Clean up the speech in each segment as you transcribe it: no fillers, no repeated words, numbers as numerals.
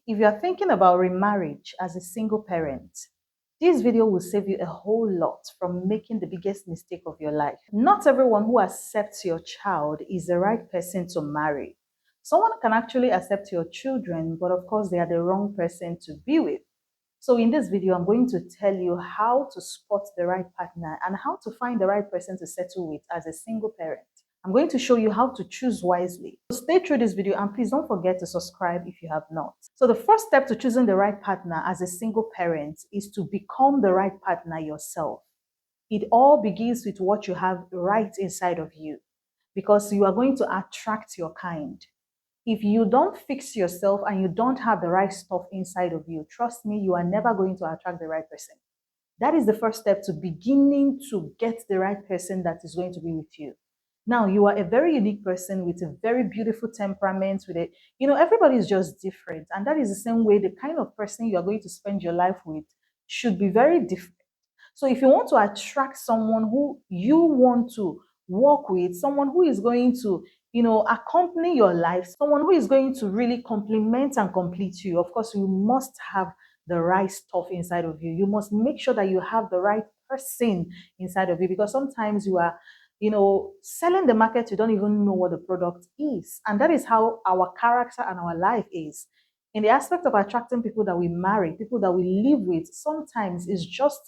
If you are thinking about remarriage as a single parent, this video will save you a whole lot from making the biggest mistake of your life. Not everyone who accepts your child is the right person to marry. Someone can actually accept your children, but of course they are the wrong person to be with. So in this video, I'm going to tell you how to spot the right partner and how to find the right person to settle with as a single parent. I'm going to show you how to choose wisely. So stay through this video and please don't forget to subscribe if you have not. So the first step to choosing the right partner as a single parent is to become the right partner yourself. It all begins with what you have right inside of you, because you are going to attract your kind. If you don't fix yourself and you don't have the right stuff inside of you, trust me, you are never going to attract the right person. That is the first step to beginning to get the right person that is going to be with you. Now, you are a very unique person with a very beautiful temperament, with everybody is just different. And that is the same way the kind of person you are going to spend your life with should be very different. So if you want to attract someone who you want to work with, someone who is going to, accompany your life, someone who is going to really complement and complete you, of course, you must have the right stuff inside of you. You must make sure that you have the right person inside of you, because sometimes you are, selling the market, you don't even know what the product is. And that is how our character and our life is. In the aspect of attracting people that we marry, people that we live with, sometimes it's just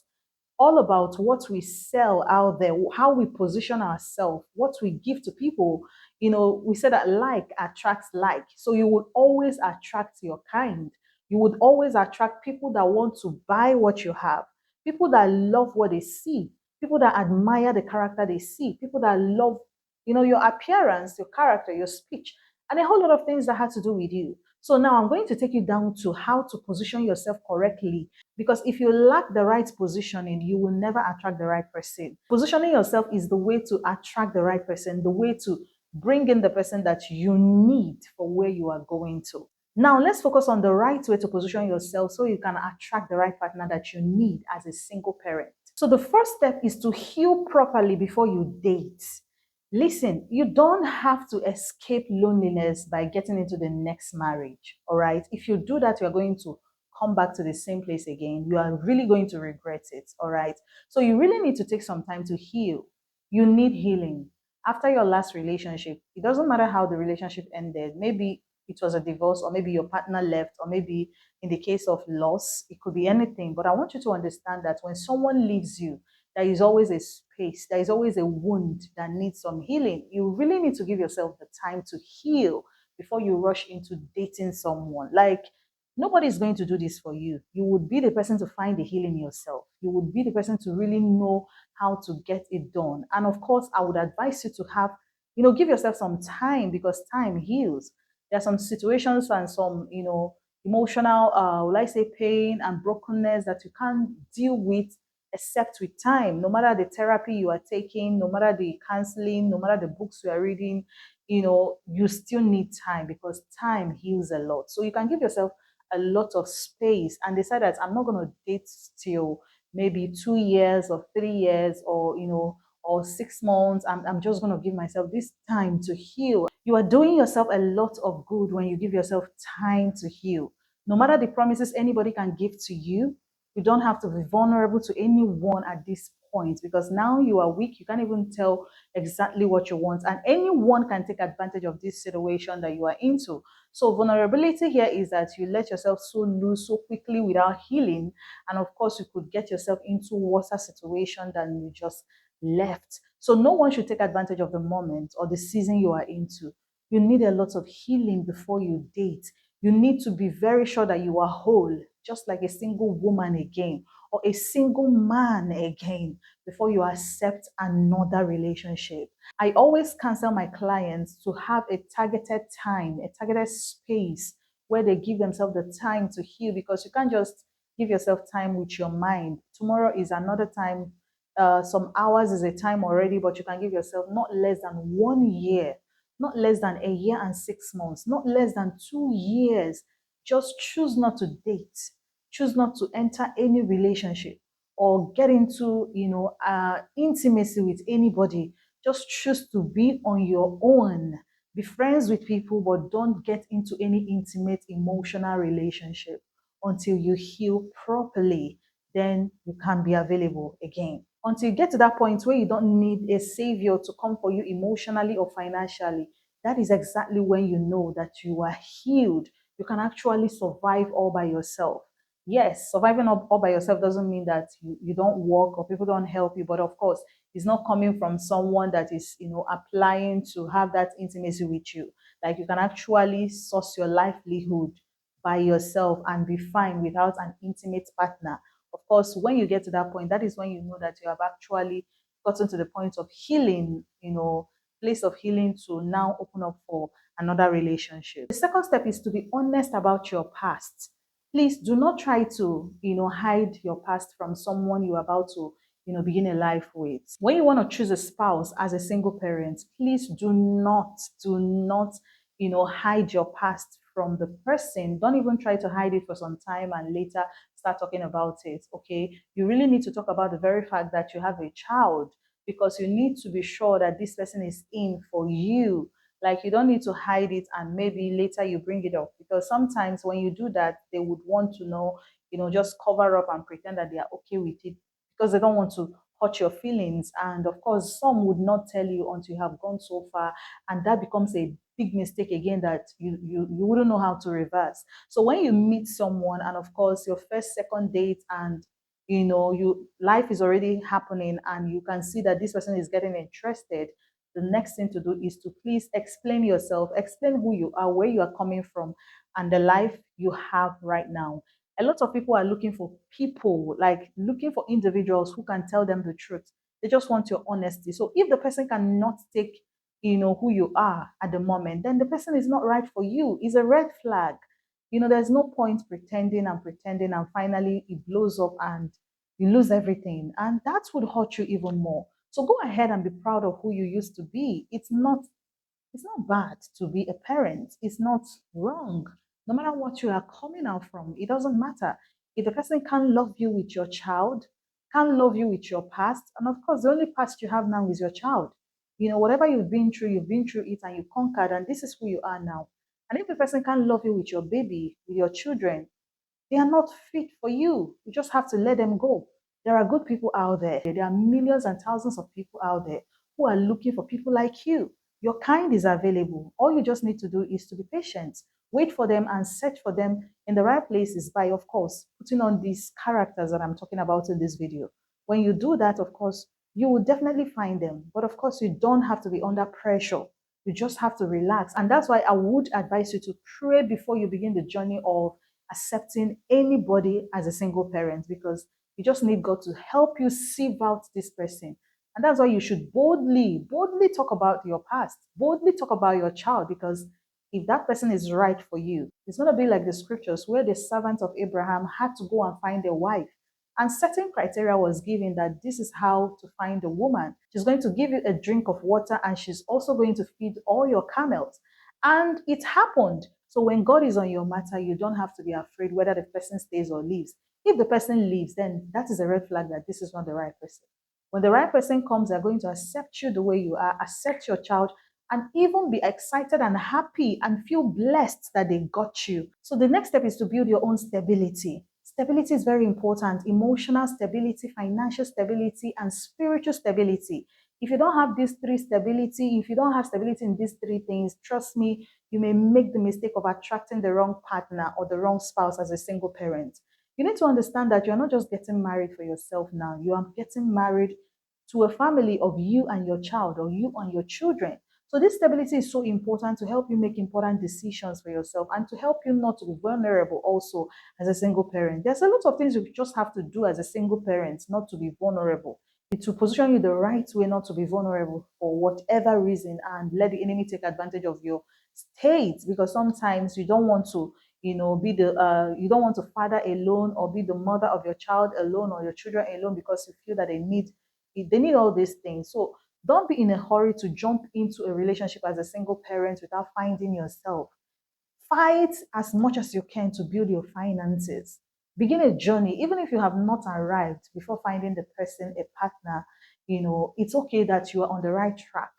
all about what we sell out there, how we position ourselves, what we give to people. We say that like attracts like. So you would always attract your kind. You would always attract people that want to buy what you have, people that love what they see, people that admire the character they see, people that love, your appearance, your character, your speech, and a whole lot of things that have to do with you. So now I'm going to take you down to how to position yourself correctly, because if you lack the right positioning, you will never attract the right person. Positioning yourself is the way to attract the right person, the way to bring in the person that you need for where you are going to. Now, let's focus on the right way to position yourself so you can attract the right partner that you need as a single parent. So the first step is to heal properly before you date. Listen, you don't have to escape loneliness by getting into the next marriage, all right? If you do that, you're going to come back to the same place again. You are really going to regret it, all right? So you really need to take some time to heal. You need healing. After your last relationship, it doesn't matter how the relationship ended. Maybe it was a divorce, or maybe your partner left, or maybe in the case of loss, it could be anything. But I want you to understand that when someone leaves you, there is always a space, there is always a wound that needs some healing. You really need to give yourself the time to heal before you rush into dating someone. Like, nobody is going to do this for you. You would be the person to find the healing yourself. You would be the person to really know how to get it done. And of course, I would advise you to have, give yourself some time, because time heals. There are some situations and some, emotional, will I say, pain and brokenness that you can't deal with except with time. No matter the therapy you are taking, no matter the counseling, no matter the books you are reading, you still need time, because time heals a lot. So you can give yourself a lot of space and decide that I'm not going to date till maybe 2 years or 3 years, or or 6 months. I'm just going to give myself this time to heal. You are doing yourself a lot of good when you give yourself time to heal. No matter the promises anybody can give to you, you don't have to be vulnerable to anyone at this point, because now you are weak. You can't even tell exactly what you want, and anyone can take advantage of this situation that you are into. So vulnerability here is that you let yourself so loose so quickly without healing, and of course you could get yourself into worse situation than you just left. So no one should take advantage of the moment or the season you are into. You need a lot of healing before you date. You need to be very sure that you are whole, just like a single woman again, or a single man again, before you accept another relationship. I always counsel my clients to have a targeted time, a targeted space where they give themselves the time to heal, because you can't just give yourself time with your mind. Tomorrow is another time. Some hours is a time already, but you can give yourself not less than 1 year, not less than a year and 6 months, not less than 2 years. Just choose not to date, choose not to enter any relationship or get into, intimacy with anybody. Just choose to be on your own. Be friends with people, but don't get into any intimate emotional relationship until you heal properly. Then you can be available again. Until you get to that point where you don't need a savior to come for you emotionally or financially, that is exactly when you know that you are healed. You can actually survive all by yourself. Yes, surviving all by yourself doesn't mean that you don't work or people don't help you, but of course, it's not coming from someone that is, applying to have that intimacy with you. Like, you can actually source your livelihood by yourself and be fine without an intimate partner. Of course, when you get to that point, that is when you know that you have actually gotten to the point of healing, place of healing to now open up for another relationship. The second step is to be honest about your past. Please do not try to, hide your past from someone you're about to, begin a life with. When you want to choose a spouse as a single parent, please do not, hide your past from the person. Don't even try to hide it for some time and later start talking about it. Okay. You really need to talk about the very fact that you have a child, because you need to be sure that this person is in for you. Like, you don't need to hide it and maybe later you bring it up, because sometimes when you do that, they would want to know, just cover up and pretend that they are okay with it, because they don't want to hurt your feelings. And of course, some would not tell you until you have gone so far, and that becomes a big mistake again that you wouldn't know how to reverse. So when you meet someone, and of course your first second date, and you life is already happening and you can see that this person is getting interested, the next thing to do is to please explain yourself, explain who you are, where you are coming from, and the life you have right now. A lot of people are looking for people, like looking for individuals who can tell them the truth. They just want your honesty. So if the person cannot take, who you are at the moment, then the person is not right for you. It's a red flag. There's no point pretending, and finally it blows up and you lose everything. And that would hurt you even more. So go ahead and be proud of who you used to be. It's not bad to be a parent. It's not wrong. No matter what you are coming out from, it doesn't matter. If the person can't love you with your child, can't love you with your past, and of course, the only past you have now is your child. Whatever you've been through it and you conquered, and this is who you are now. And if the person can't love you with your baby, with your children, they are not fit for you. You just have to let them go. There are good people out there. There are millions and thousands of people out there who are looking for people like you. Your kind is available. All you just need to do is to be patient, wait for them, and search for them in the right places by, of course, putting on these characters that I'm talking about in this video. When you do that, of course, you will definitely find them. But of course, you don't have to be under pressure. You just have to relax. And that's why I would advise you to pray before you begin the journey of accepting anybody as a single parent, because you just need God to help you sieve out this person. And that's why you should boldly talk about your past, boldly talk about your child, because if that person is right for you, it's going to be like the scriptures where the servant of Abraham had to go and find a wife. And certain criteria was given that this is how to find a woman. She's going to give you a drink of water and she's also going to feed all your camels. And it happened. So when God is on your matter, you don't have to be afraid whether the person stays or leaves. If the person leaves, then that is a red flag that this is not the right person. When the right person comes, they're going to accept you the way you are, accept your child, and even be excited and happy and feel blessed that they got you. So the next step is to build your own stability. Stability is very important. Emotional stability, financial stability, and spiritual stability. If you don't have these three stability, if you don't have stability in these three things, trust me, you may make the mistake of attracting the wrong partner or the wrong spouse as a single parent. You need to understand that you're not just getting married for yourself now. You are getting married to a family of you and your child, or you and your children. So this stability is so important to help you make important decisions for yourself and to help you not to be vulnerable also as a single parent. There's a lot of things you just have to do as a single parent not to be vulnerable. It will position you the right way not to be vulnerable for whatever reason and let the enemy take advantage of your state, because sometimes you don't want to be the you don't want to father alone or be the mother of your child alone or your children alone, because you feel that they need all these things. So don't be in a hurry to jump into a relationship as a single parent without finding yourself. Fight as much as you can to build your finances. Begin a journey, even if you have not arrived before finding the person, a partner. It's okay that you are on the right track.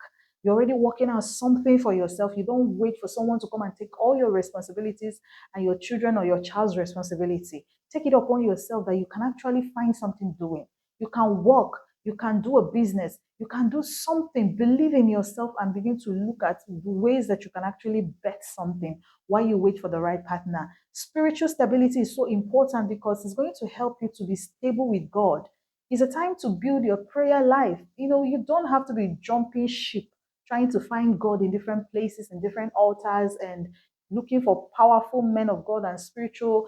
You're already working out something for yourself. You don't wait for someone to come and take all your responsibilities and your children or your child's responsibility. Take it upon yourself that you can actually find something doing. You can work, you can do a business, you can do something. Believe in yourself and begin to look at the ways that you can actually bet something while you wait for the right partner. Spiritual stability is so important because it's going to help you to be stable with God. It's a time to build your prayer life. You don't have to be jumping ship trying to find God in different places and different altars and looking for powerful men of God and spiritual,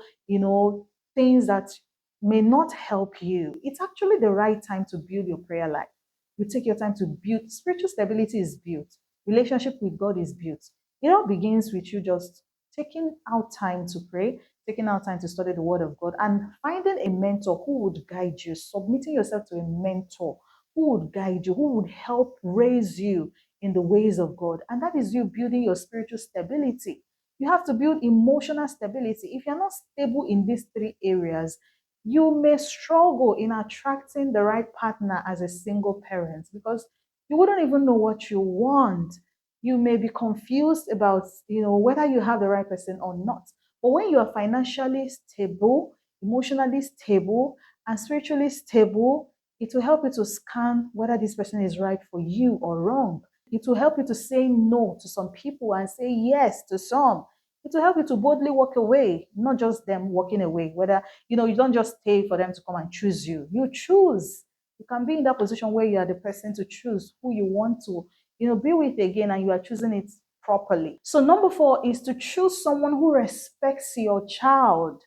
things that may not help you. It's actually the right time to build your prayer life. You take your time to build. Spiritual stability is built. Relationship with God is built. It all begins with you just taking out time to pray, taking out time to study the Word of God, and finding a mentor who would guide you, submitting yourself to a mentor who would guide you, who would help raise you in the ways of God. And that is you building your spiritual stability. You have to build emotional stability. If you're not stable in these three areas, you may struggle in attracting the right partner as a single parent because you wouldn't even know what you want. You may be confused about, whether you have the right person or not. But when you are financially stable, emotionally stable, and spiritually stable, it will help you to scan whether this person is right for you or wrong. It will help you to say no to some people and say yes to some. It will help you to boldly walk away, not just them walking away. Whether, you don't just stay for them to come and choose you. You choose. You can be in that position where you are the person to choose who you want to, be with again, and you are choosing it properly. So number 4 is to choose someone who respects your child.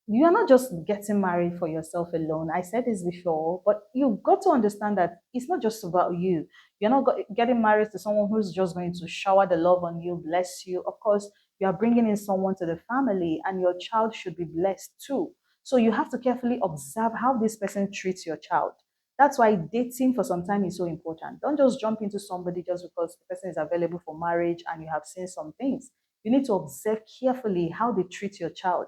You are not just getting married for yourself alone. I said this before, but you've got to understand that it's not just about you. You're not getting married to someone who's just going to shower the love on you, bless you. Of course, you are bringing in someone to the family, and your child should be blessed too. So you have to carefully observe how this person treats your child. That's why dating for some time is so important. Don't just jump into somebody just because the person is available for marriage and you have seen some things. You need to observe carefully how they treat your child.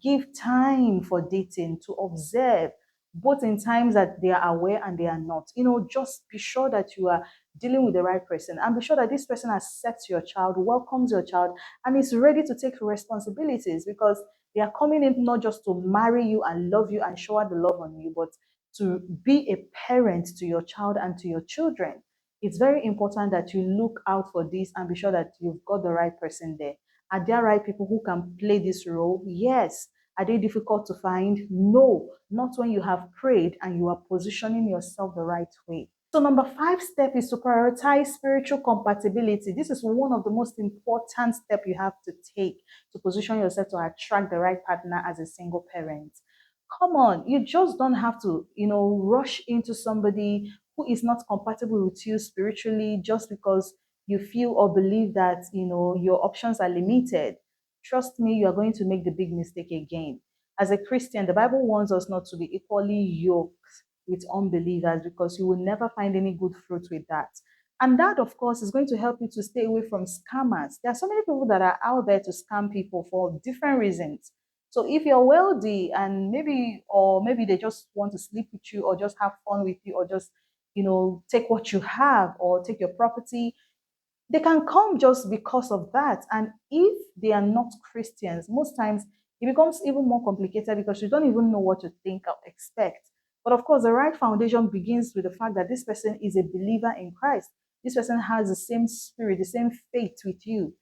Give time for dating to observe, both in times that they are aware and they are not. Just be sure that you are dealing with the right person, and be sure that this person accepts your child, welcomes your child, and is ready to take responsibilities, because they are coming in not just to marry you and love you and shower the love on you, but to be a parent to your child and to your children. It's very important that you look out for this and be sure that you've got the right person there. Are there right people who can play this role? Yes. Are they difficult to find? No, not when you have prayed and you are positioning yourself the right way. So number 5 step is to prioritize spiritual compatibility. This is one of the most important steps you have to take to position yourself to attract the right partner as a single parent. Come on, you just don't have to, rush into somebody who is not compatible with you spiritually just because you feel or believe that, your options are limited. Trust me, you are going to make the big mistake again. As a Christian, the Bible warns us not to be equally yoked with unbelievers, because you will never find any good fruit with that. And that, of course, is going to help you to stay away from scammers. There are so many people that are out there to scam people for different reasons. So if you're wealthy and maybe they just want to sleep with you or just have fun with you or just, take what you have or take your property, they can come just because of that. And if they are not Christians, most times it becomes even more complicated because you don't even know what to think or expect. But of course, the right foundation begins with the fact that this person is a believer in Christ. This person has the same spirit, the same faith with you.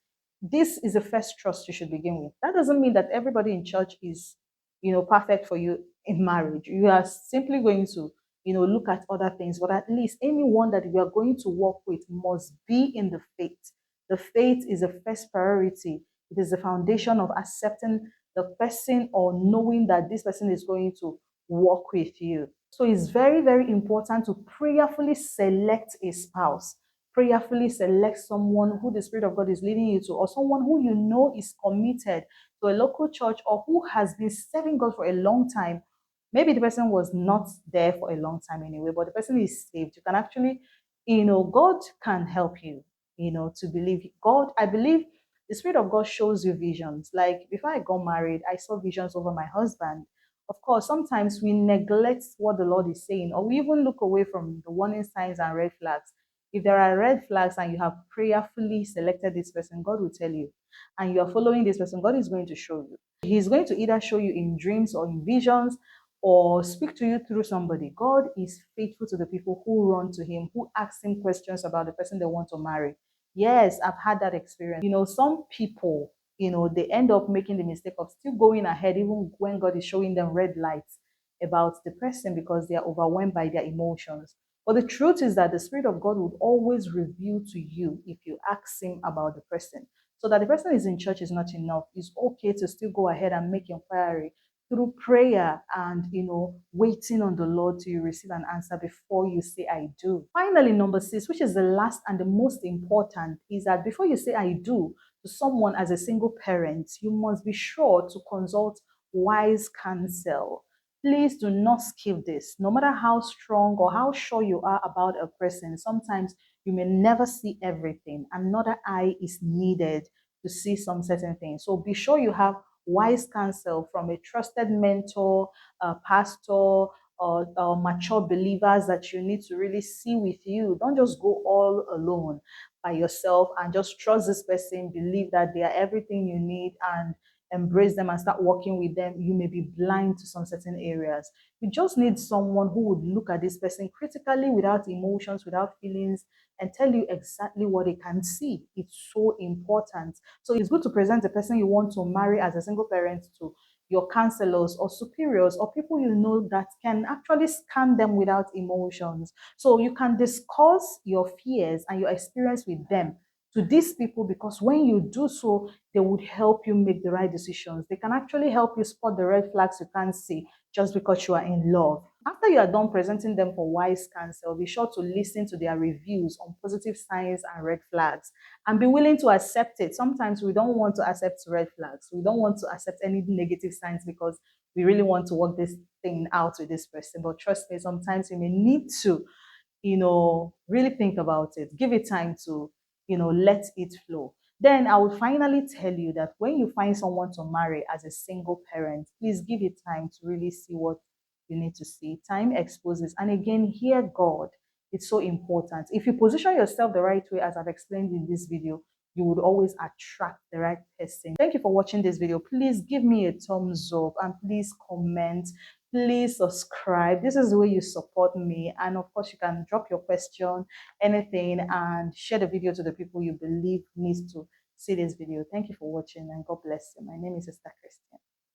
This is the first trust you should begin with. That doesn't mean that everybody in church is, perfect for you in marriage. You are simply going to, look at other things, but at least anyone that you are going to work with must be in the faith. The faith is the first priority. It is the foundation of accepting the person or knowing that this person is going to work with you. So it's very, very important to prayerfully select a spouse. Prayerfully select someone who the Spirit of God is leading you to, or someone who you know is committed to a local church or who has been serving God for a long time. Maybe the person was not there for a long time anyway, but the person is saved. You can actually, God can help you, to believe God. I believe the Spirit of God shows you visions. Like before I got married, I saw visions over my husband. Of course, sometimes we neglect what the Lord is saying, or we even look away from the warning signs and red flags. If there are red flags and you have prayerfully selected this person, God will tell you. And you are following this person, God is going to show you. He's going to either show you in dreams or in visions or speak to you through somebody. God is faithful to the people who run to him, who ask him questions about the person they want to marry. Yes, I've had that experience. Some people, they end up making the mistake of still going ahead even when God is showing them red lights about the person because they are overwhelmed by their emotions. But the truth is that the Spirit of God would always reveal to you if you ask him about the person. So that the person is in church is not enough. It's okay to still go ahead and make inquiry through prayer and waiting on the Lord till you receive an answer before you say I do. Finally, number 6, which is the last and the most important, is that before you say I do to someone as a single parent, you must be sure to consult wise counsel. Please do not skip this. No matter how strong or how sure you are about a person, sometimes you may never see everything. Another eye is needed to see some certain things. So be sure you have wise counsel from a trusted mentor, a pastor, or mature believers that you need to really see with you. Don't just go all alone by yourself and just trust this person, believe that they are everything you need, and embrace them and start working with them. You may be blind to some certain areas. You just need someone who would look at this person critically without emotions, without feelings, and tell you exactly what they can see. It's so important. So it's good to present the person you want to marry as a single parent to your counselors or superiors or people you know that can actually scan them without emotions. So you can discuss your fears and your experience with them to these people, because when you do so, they would help you make the right decisions. They can actually help you spot the red flags you can't see just because you are in love. After you are done presenting them for wise counsel, be sure to listen to their reviews on positive signs and red flags and be willing to accept it. Sometimes we don't want to accept red flags. We don't want to accept any negative signs because we really want to work this thing out with this person. But trust me, sometimes you may need to really think about it. Give it time to, let it flow. Then I would finally tell you that when you find someone to marry as a single parent, please give it time to really see what you need to see. Time exposes. And again, hear God. It's so important. If you position yourself the right way, as I've explained in this video, you would always attract the right person. Thank you for watching this video. Please give me a thumbs up and please comment. Please subscribe. This is the way you support me. And of course, you can drop your question, anything, and share the video to the people you believe needs to see this video. Thank you for watching and God bless you. My name is Esther Christian.